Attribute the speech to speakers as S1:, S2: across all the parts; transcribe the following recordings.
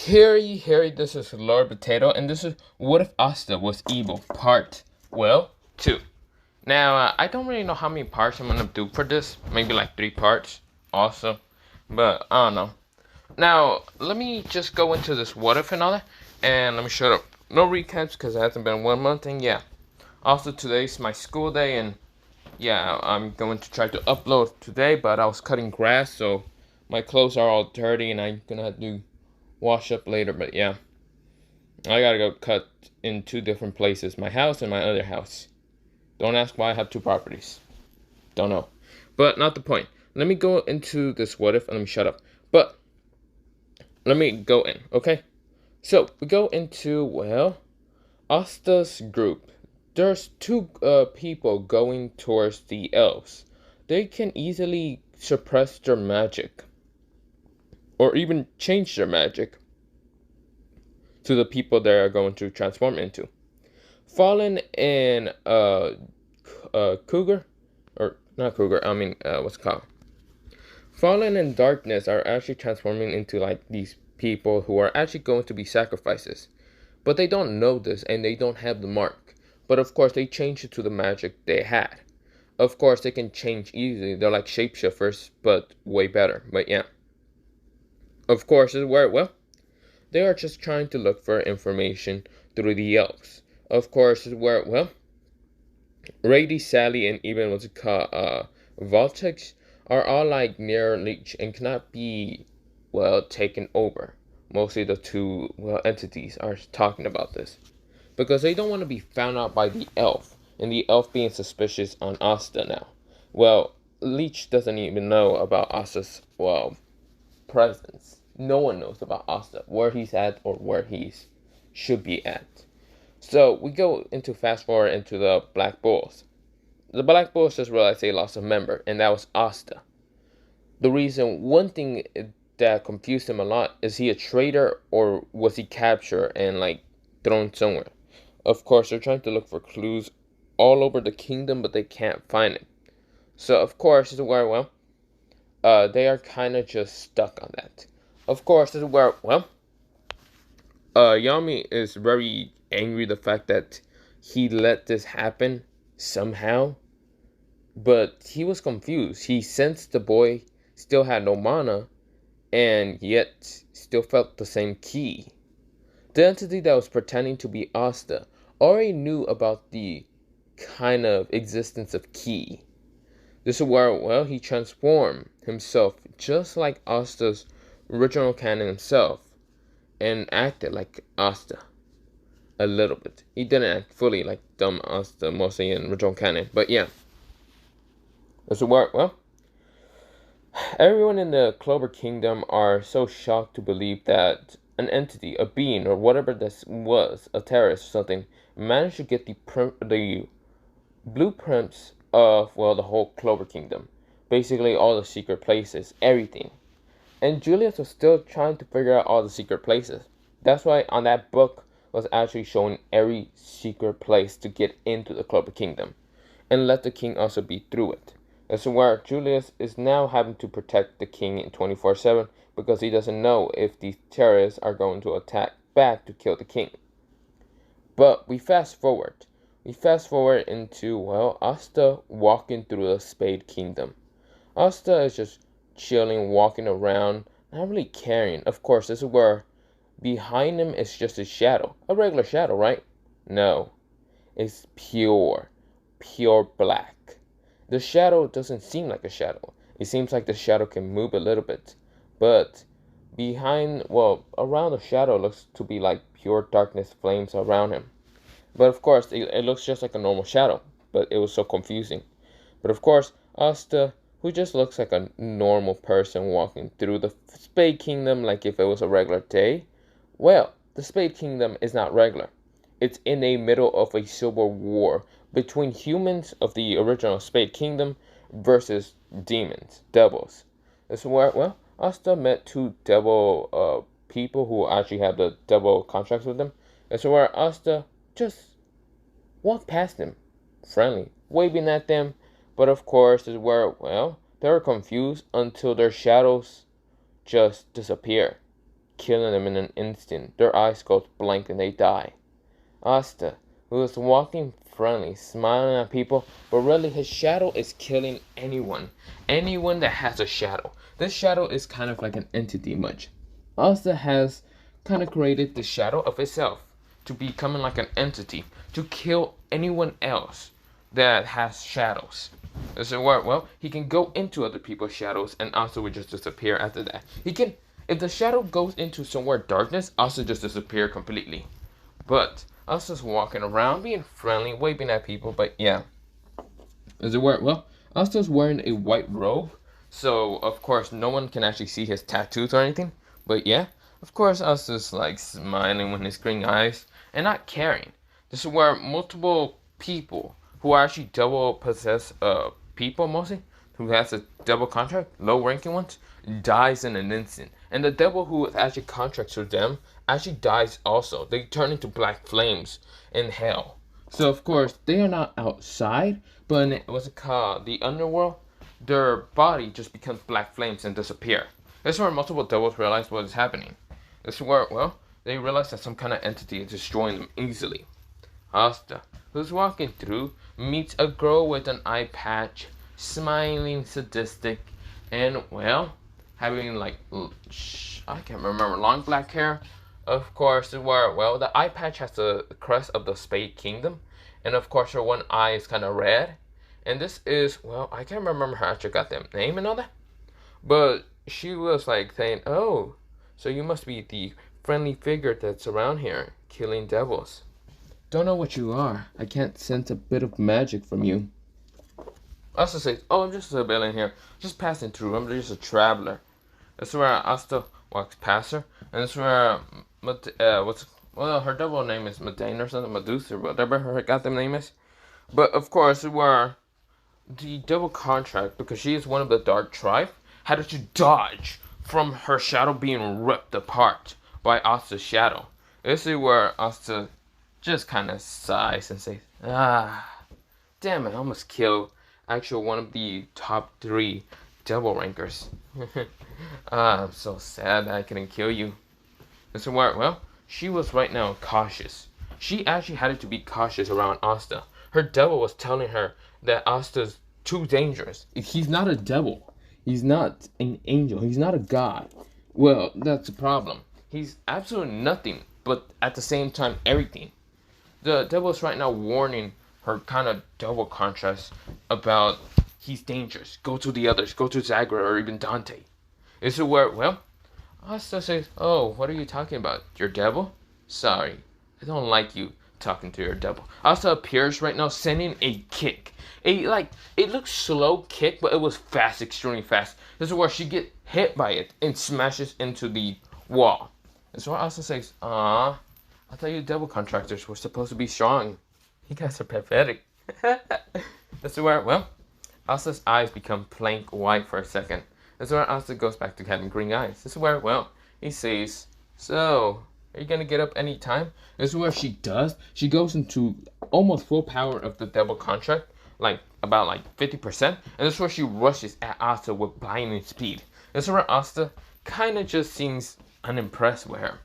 S1: Harry, this is Lord Potato, and this is What If Asta Was Evil, Part, 2. Now, I don't really know how many parts I'm gonna do for this, maybe like 3 parts, also, but I don't know. Now, let me just go into this What If and all that, and let me shut up. No recaps, because it hasn't been 1 month, and yeah. Also, today's my school day, and yeah, I'm going to try to upload today, but I was cutting grass, so my clothes are all dirty, and I'm gonna have to wash up later, but yeah. I gotta go cut in 2 different places, my house and my other house. Don't ask why I have 2 properties. Don't know. But not the point. Let me go into this what if and let me shut up. But let me go in, okay? So we go into, well, Asta's group. There's 2 people going towards the elves. They can easily suppress their magic. Or even change their magic to the people they are going to transform into. Fallen and Cougar, or not Cougar, I mean what's it called? Fallen and Darkness are actually transforming into like these people who are actually going to be sacrifices, but they don't know this and they don't have the mark. But of course they change it to the magic they had. Of course they can change easily. They're like shapeshifters, but way better. But yeah, of course this is where they are just trying to look for information through the elves. Of course this is where Rady, Sally, and even what's it called, Voltex are all like near Leech and cannot be, taken over. Mostly the 2, entities are talking about this. Because they don't want to be found out by the elf, and the elf being suspicious on Asta now. Well, Leech doesn't even know about Asta's, presence. No one knows about Asta, where he's at or where he's should be at. So we go into fast forward into the Black Bulls. The Black Bulls just realized they lost a member, and that was Asta. One thing that confused him a lot is he a traitor or was he captured and like thrown somewhere? Of course, they're trying to look for clues all over the kingdom, but they can't find it. So of course, this is where they are kind of just stuck on that. Of course, this is where Yami is very angry the fact that he let this happen somehow, but he was confused. He sensed the boy still had no mana, and yet still felt the same key. The entity that was pretending to be Asta already knew about the kind of existence of key. This is where, he transformed himself just like Asta's original canon himself and acted like Asta a little bit. He didn't act fully like dumb Asta, mostly in original canon, but yeah. This is where, everyone in the Clover Kingdom are so shocked to believe that an entity, a being, or whatever this was, a terrorist or something, managed to get the blueprints of, the whole Clover Kingdom. Basically all the secret places, everything. And Julius was still trying to figure out all the secret places. That's why on that book was actually showing every secret place to get into the Clover Kingdom. And let the king also be through it. That's where Julius is now having to protect the king in 24/7 because he doesn't know if these terrorists are going to attack back to kill the king. But we fast forward. We fast forward into, Asta walking through the Spade Kingdom. Asta is just chilling, walking around, not really caring. Of course, this is where behind him is just a shadow. A regular shadow, right? No. It's pure black. The shadow doesn't seem like a shadow. It seems like the shadow can move a little bit. But around the shadow looks to be like pure darkness flames around him. But of course, it looks just like a normal shadow. But it was so confusing. But of course, Asta, who just looks like a normal person walking through the Spade Kingdom like if it was a regular day. Well, the Spade Kingdom is not regular. It's in the middle of a civil war between humans of the original Spade Kingdom versus demons, devils. This is where, Asta met 2 devil people who actually have the devil contracts with them. This is where Asta just walked past them, friendly, waving at them. But of course, this is where, they were confused until their shadows just disappear. killing them in an instant. Their eyes go blank and they die. Asta, who is walking friendly, smiling at people, but really his shadow is killing anyone. Anyone that has a shadow. This shadow is kind of like an entity much. Asta has kind of created the shadow of itself to becoming like an entity to kill anyone else that has shadows. So well, he can go into other people's shadows and Asta would just disappear after that. He can, if the shadow goes into somewhere darkness, Asta just disappear completely. But Asta's walking around being friendly, waving at people, but yeah. Is it weird? Well, Asta's wearing a white robe, so of course no one can actually see his tattoos or anything. But yeah, of course Asta's like smiling with his green eyes and not caring. This is where multiple people who are actually double possessed people mostly, who has a double contract, low ranking ones, dies in an instant. And the devil who actually contracts with them actually dies also. They turn into black flames in hell. So of course they are not outside, but in what's it called? The underworld, their body just becomes black flames and disappear. This is where multiple devils realize what is happening. This is where, well, they realize that some kind of entity is destroying them easily. Asta, who's walking through, meets a girl with an eye patch, smiling, sadistic, and, well, having like, I can't remember, long black hair. Of course, where, well, the eye patch has the crest of the Spade Kingdom, and of course her one eye is kind of red. And this is, well, I can't remember how she got the name and all that, but she was like saying, oh, so you must be the friendly figure that's around here, killing devils. Don't know what you are. I can't sense a bit of magic from you. Asta says, oh, I'm just a civilian here. Just passing through. I'm just a traveler. That's where Asta walks past her. And that's where, her double name is Medane or something, Medusa, or whatever her goddamn name is. But, of course, where the double contract, because she is one of the Dark Tribe, had to dodge from her shadow being ripped apart by Asta's shadow. This is where Asta just kind of sighs and says, damn it, I almost killed one of the top 3 devil rankers. I'm so sad that I couldn't kill you. And so, well, she was right now cautious. She actually had to be cautious around Asta. Her devil was telling her that Asta's too dangerous. He's not a devil. He's not an angel. He's not a god. Well, that's the problem. He's absolutely nothing, but at the same time, everything. The devil is right now warning her kind of double contrast about he's dangerous. Go to the others. Go to Zagra or even Dante. This is where, well, Asta says, oh, what are you talking about? Your devil? Sorry, I don't like you talking to your devil. Asta appears right now sending a kick. It looks slow kick, but it was fast, extremely fast. This is where she gets hit by it and smashes into the wall. That's why Asta says, I thought you devil contractors were supposed to be strong. You guys are pathetic. That's where, well, Asta's eyes become blank white for a second. That's where Asta goes back to having green eyes. This is where, well, he says, so, are you gonna get up any time? This is where she does. She goes into almost full power of the devil contract, about 50%. And this is where she rushes at Asta with blinding speed. This is where Asta kind of just seems unimpressed with her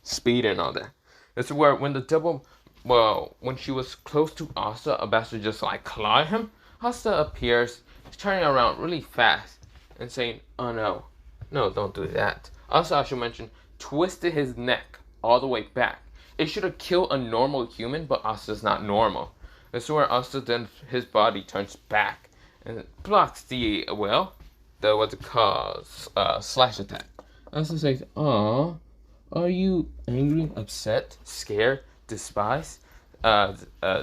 S1: speed and all that. This is where when the devil, well, when she was close to Asta, about to just claw him, Asta appears, turning around really fast and saying, oh no, don't do that. Asta, I should mention, twisted his neck all the way back. It should have killed a normal human, but Asta's not normal. This is where Asta then, his body turns back and blocks the, well, the, what's it called, slash attack. Asta says, aw, are you angry, upset, scared, despised,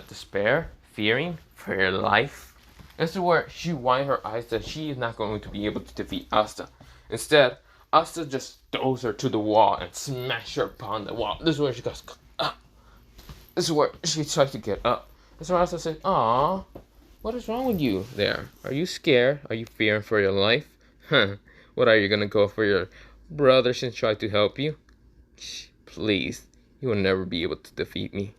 S1: despair, fearing for your life? This is where she winds her eyes that she is not going to be able to defeat Asta. Instead, Asta just throws her to the wall and smashes her upon the wall. This is where she goes, up. This is where she tries to get up. This is where Asta says, aw, what is wrong with you there? Are you scared? Are you fearing for your life? What are you gonna go for your brothers and try to help you? Please, you will never be able to defeat me.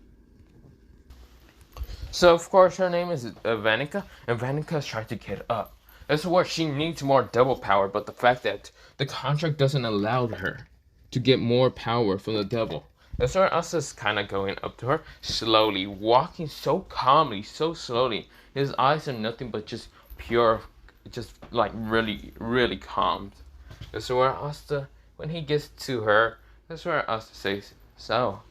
S1: So, of course, her name is Vanica, and Vanica is trying to get up. This is where she needs more devil power, but the fact that the contract doesn't allow her. to get more power from the devil. And so Asta's kind of going up to her, slowly, walking so calmly, so slowly. His eyes are nothing but just pure, just like really, really calm. That's where Asta, when he gets to her, that's where Asta says, "So,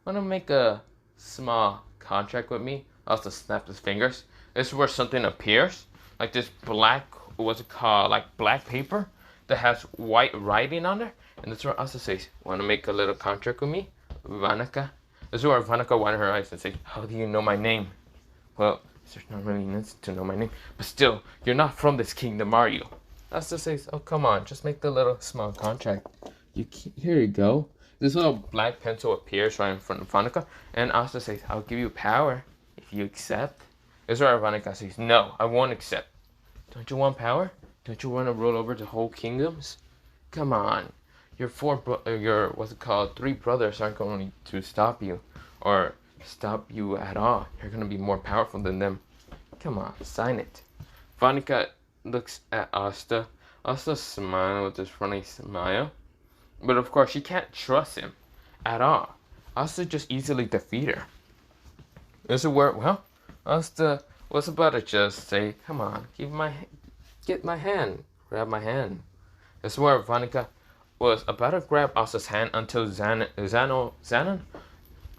S1: wanna make a small contract with me?" Asta snaps his fingers. This is where something appears, like this black, what's it called, like black paper that has white writing on there. And that's where Asta says, "Wanna make a little contract with me, Vanica?" This is where Vanica winds her eyes and says, "How do you know my name?" Well, there's not really need to know my name, but still, you're not from this kingdom, are you? Asta says, "Oh, come on, just make the little small contract." Here you go. This little black pencil appears right in front of Vanica, and Asta says, "I'll give you power if you accept." This is where Vanica says, "No, I won't accept." "Don't you want power? Don't you want to rule over the whole kingdoms? Come on. Your what's it called, 3 brothers aren't going to stop you, or stop you at all. You're going to be more powerful than them. Come on, sign it." Vanica looks at Asta. Asta smiles with this funny smile. But of course, she can't trust him at all. Asta just easily defeat her. This is where, well, Asta was about to just say, "Come on, get my hand, grab my hand." This is where Vanica was about to grab Asta's hand until Xanon,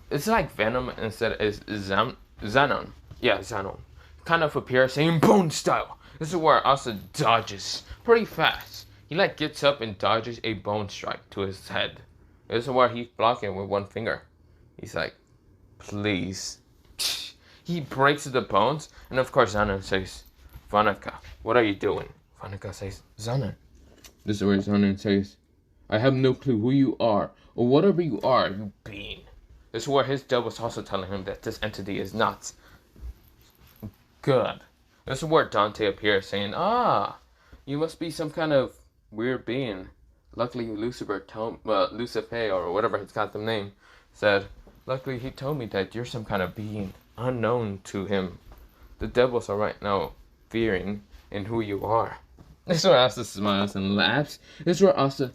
S1: it's like Venom instead of Xanon. Yeah, Xanon. Kind of appears saying bone style. This is where Asta dodges pretty fast. He like gets up and dodges a bone strike to his head. This is where he's blocking with one finger. He's like, "Please." He breaks the bones, and of course Xanon says, "Vanica, what are you doing?" Vanica says, "Xanon." This is where Xanon says, "I have no clue who you are, or whatever you are, you being." This is where his dad was also telling him that this entity is not good. This is where Dante appears saying, "Ah, you must be some kind of weird being." Luckily, Lucifer, or whatever his goddamn name, said, "Luckily he told me that you're some kind of being unknown to him. The devils are right now fearing in who you are." This is where Asta smiles and laughs. This is where Asta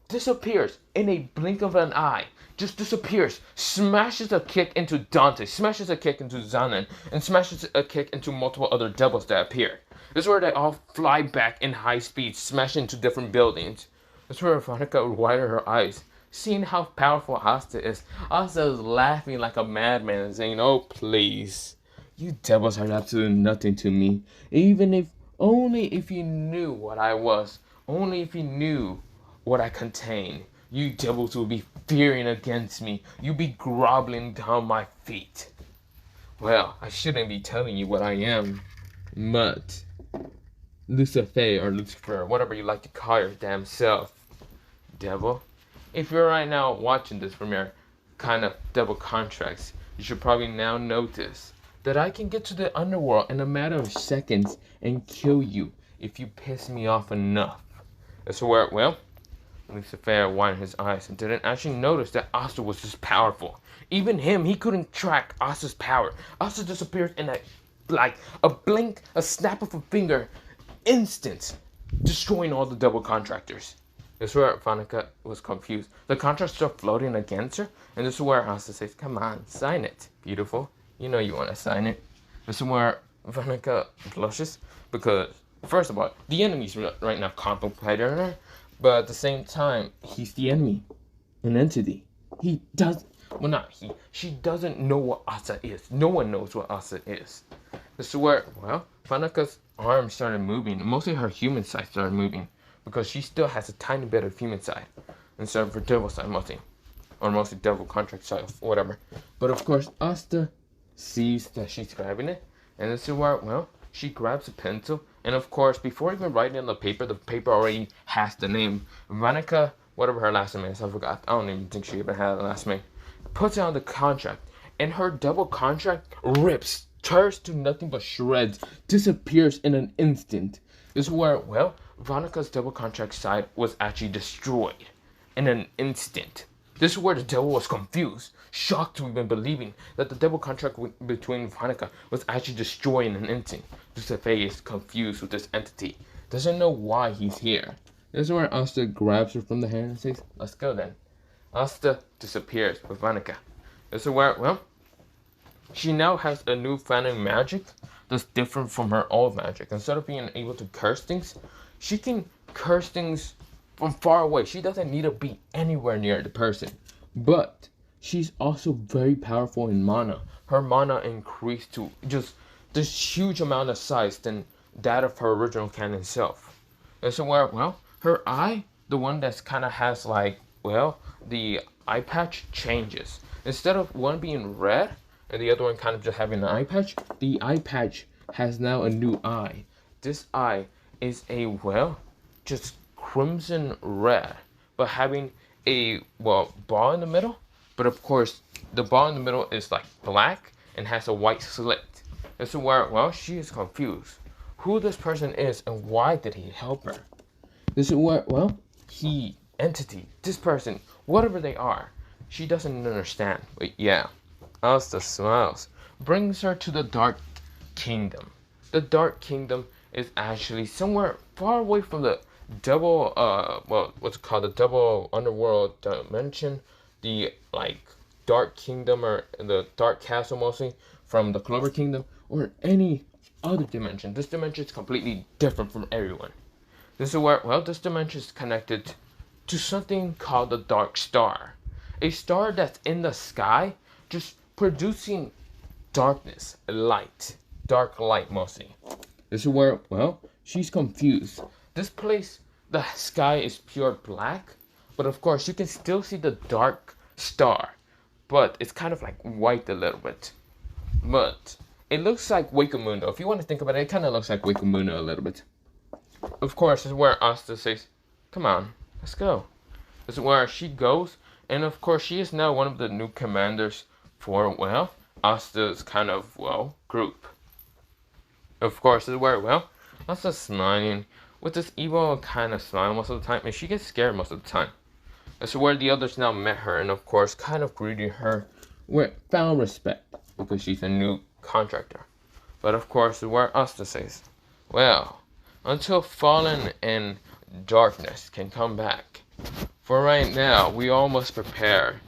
S1: disappears in a blink of an eye. Just disappears. Smashes a kick into Dante. Smashes a kick into Xanon. And smashes a kick into multiple other devils that appear. This is where they all fly back in high speed, smash into different buildings. This is where Veronica widened her eyes, seeing how powerful Asta is. Asta is laughing like a madman and saying, "Oh, please. You devils are absolutely nothing to me. Only if you knew what I was. Only if you knew what I contain. You devils would be fearing against me. You'd be groveling down my feet." Well, I shouldn't be telling you what I am, but Lucifer, whatever you like to call your damn self, devil. If you're right now watching this from your kind of devil contracts, you should probably now notice that I can get to the underworld in a matter of seconds and kill you if you piss me off enough. That's where, well, Lucifer widened his eyes and didn't actually notice that Asta was this powerful. Even him, he couldn't track Asta's power. Asta disappeared in a blink, a snap of a finger, instant, destroying all the devil contractors. This is where Vanica was confused. The contracts start floating against her, and this is where Asta says, "Come on, sign it, beautiful. You know you want to sign it." This is where Vanica blushes, because, first of all, the enemy's right now contemplating her, but at the same time, he's the enemy, an entity. She doesn't know what Asta is. No one knows what Asta is. This is where, well, Vanica's arms started moving. Mostly her human side started moving, because she still has a tiny bit of human side instead of her devil side mostly. Or mostly devil contract side, whatever. But of course, Asta sees that she's grabbing it, and this is where, well, she grabs a pencil, and of course, before even writing on the paper already has the name. Vanica, whatever her last name is, I forgot. I don't even think she even had a last name. Puts it on the contract, and her double contract rips, tears to nothing but shreds, disappears in an instant. This is where, well, Vanica's double contract side was actually destroyed in an instant. This is where the devil was confused, shocked to even believing that the double contract between Vanica was actually destroyed in an instant. Lucifer is confused with this entity, doesn't know why he's here. This is where Asta grabs her from the hand and says, "Let's go then." Asta disappears with Vanica. This is where, well, she now has a new found magic that's different from her old magic. Instead of being able to curse things, she can curse things from far away. She doesn't need to be anywhere near the person. But she's also very powerful in mana. Her mana increased to just this huge amount of size than that of her original canon self. And so where, well, her eye, the one that's kind of has like, well, the eye patch changes. Instead of one being red and the other one kind of just having an eye patch, the eye patch has now a new eye. This eye is a, well, just crimson red, but having a, well, ball in the middle. But of course, the ball in the middle is like black and has a white slit. This is where, well, she is confused. Who this person is and why did he help her? This is where, well, he, entity, this person, whatever they are, she doesn't understand. But yeah, Asta smiles, brings her to the Dark Kingdom. The Dark Kingdom is actually somewhere far away from the double, well, what's it called, the double underworld dimension, the, like, Dark Kingdom, or the Dark Castle mostly, from the Clover Kingdom, or any other dimension. This dimension is completely different from everyone. This is where, well, this dimension is connected to something called the Dark Star. A star that's in the sky, just producing darkness, light, dark light mostly. This is where, well, she's confused. This place, the sky is pure black, but of course you can still see the dark star, but it's kind of like white a little bit. But it looks like Wakamundo. If you want to think about it, it kind of looks like Wakamundo a little bit. Of course, this is where Asta says, "Come on, let's go." This is where she goes, and of course she is now one of the new commanders for, well, Asta's kind of, well, group. Of course, this is where, well, Asta's smiling with this evil kind of smile most of the time, and she gets scared most of the time. This is where the others now met her, and of course kind of greeted her with found respect, because she's a new contractor. But of course, this is where Asta says, "Well, until Fallen and Darkness can come back. For right now, we all must prepare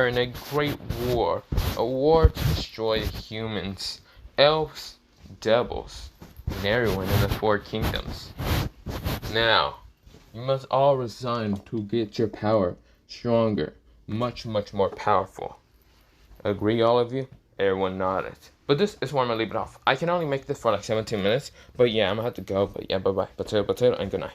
S1: in a great war, a war to destroy the humans, elves, devils, and everyone in the four kingdoms. Now, you must all resign to get your power stronger, much, much more powerful." Agree, all of you? Everyone nodded. But this is where I'm gonna leave it off. I can only make this for like 17 minutes, but yeah, I'm gonna have to go. But yeah, bye-bye. Potato, potato, and good night.